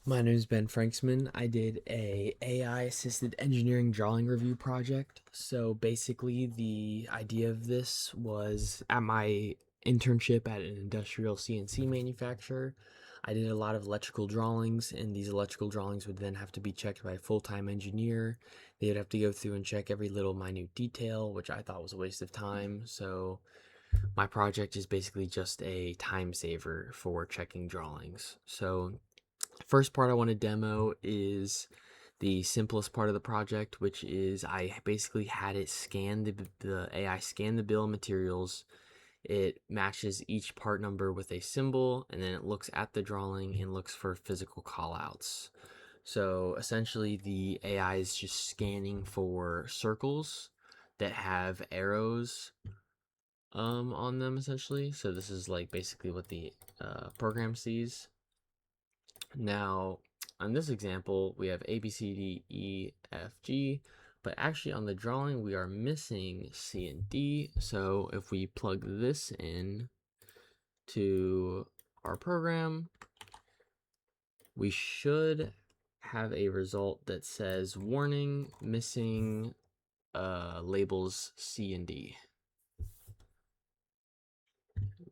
My name is Ben Franksman. I did a AI assisted engineering drawing review project. So basically the idea of this was at my internship at an industrial CNC manufacturer. I did a lot of electrical drawings, and these electrical drawings would then have to be checked by a full-time engineer. They would have to go through and check every little minute detail, which I thought was a waste of time. So my project is basically just a time saver for checking drawings. So first part I want to demo is the simplest part of the project, which is I basically had it scan the AI scan the bill of materials. It matches each part number with a symbol, and then it looks at the drawing and looks for physical callouts. So essentially, the AI is just scanning for circles that have arrows on them, essentially. So this is like basically what the program sees. Now, on this example, we have A, B, C, D, E, F, G, but actually on the drawing, we are missing C and D. So if we plug this in to our program, we should have a result that says warning, missing labels C and D.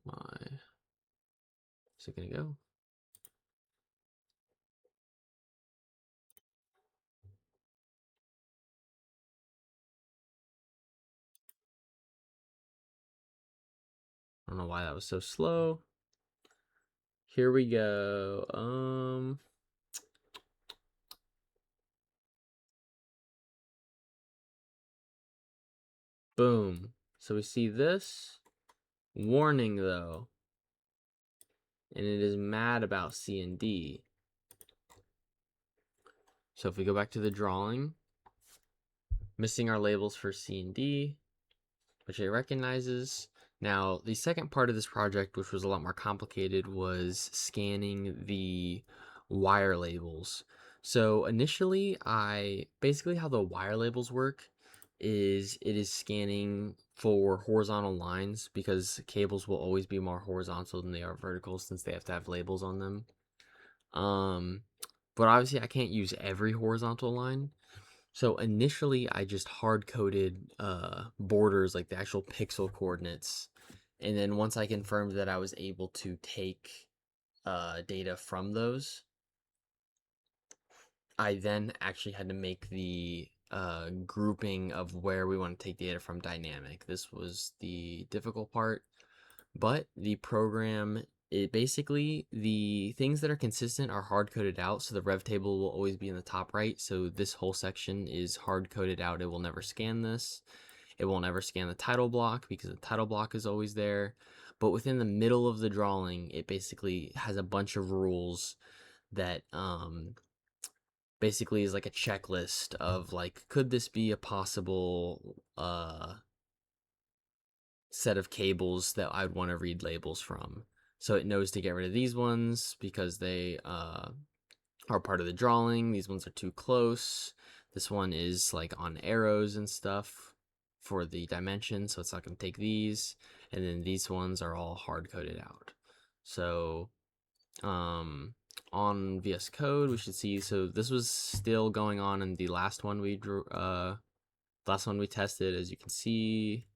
Why is it gonna go? I don't know why that was so slow. Here we go. Boom. So we see this warning though, and it is mad about C and D. So if we go back to the drawing, missing our labels for C and D, which it recognizes. Now, the second part of this project, which was a lot more complicated, was scanning the wire labels. So initially, basically how the wire labels work is it is scanning for horizontal lines because cables will always be more horizontal than they are vertical since they have to have labels on them. Um, but obviously I can't use every horizontal line. So initially, I just hard coded borders, like the actual pixel coordinates. And then once I confirmed that I was able to take data from those, I then actually had to make the grouping of where we want to take data from dynamic. This was the difficult part, but the program, it basically, the things that are consistent are hard coded out. So the rev table will always be in the top right. So this whole section is hard coded out. It will never scan this. It will never scan the title block because the title block is always there. But within the middle of the drawing, it basically has a bunch of rules that basically is like a checklist of like, could this be a possible set of cables that I'd want to read labels from. So it knows to get rid of these ones because they are part of the drawing. These ones are too close. This one is like on arrows and stuff for the dimension, so it's not going to take these. And then these ones are all hard coded out. So on VS Code, we should see. So this was still going on in the last one we drew. Last one we tested, as you can see.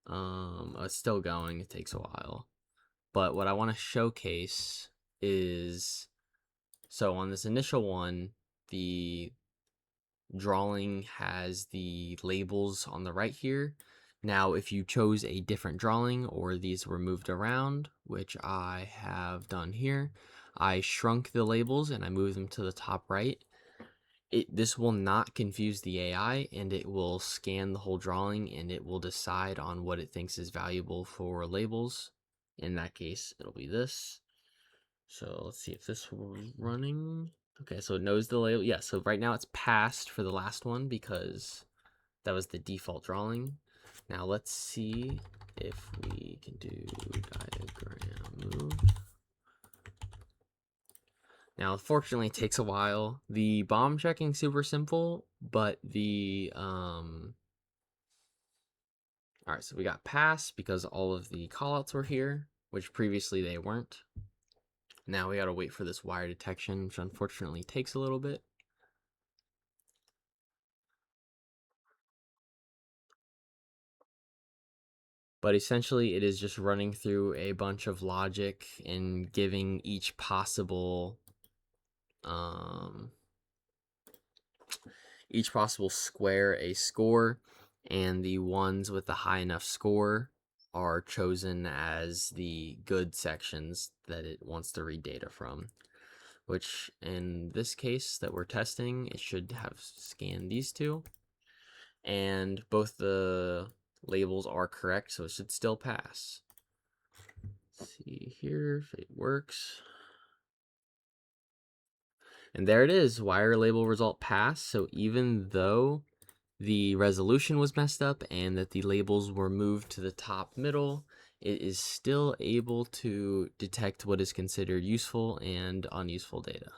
It's still going. It takes a while. But what I want to showcase is, so on this initial one, the drawing has the labels on the right here. Now, if you chose a different drawing or these were moved around, which I have done here, I shrunk the labels and I moved them to the top right. This will not confuse the AI, and it will scan the whole drawing and it will decide on what it thinks is valuable for labels. In that case, it'll be this. So let's see if this was running. Okay, so it knows the label. Yeah, so right now it's passed for the last one because that was the default drawing. Now let's see if we can do diagram move. Now, unfortunately, it takes a while. The bomb checking super simple, but the all right, so we got pass because all of the callouts were here, which previously they weren't. Now we gotta wait for this wire detection, which unfortunately takes a little bit. But essentially, it is just running through a bunch of logic and giving each possible um, square a score, and the ones with the high enough score are chosen as the good sections that it wants to read data from, which in this case that we're testing, it should have scanned these two, and both the labels are correct, so it should still pass. Let's see here if it works. And there it is, wire label result passed. So even though the resolution was messed up and that the labels were moved to the top middle, it is still able to detect what is considered useful and unuseful data.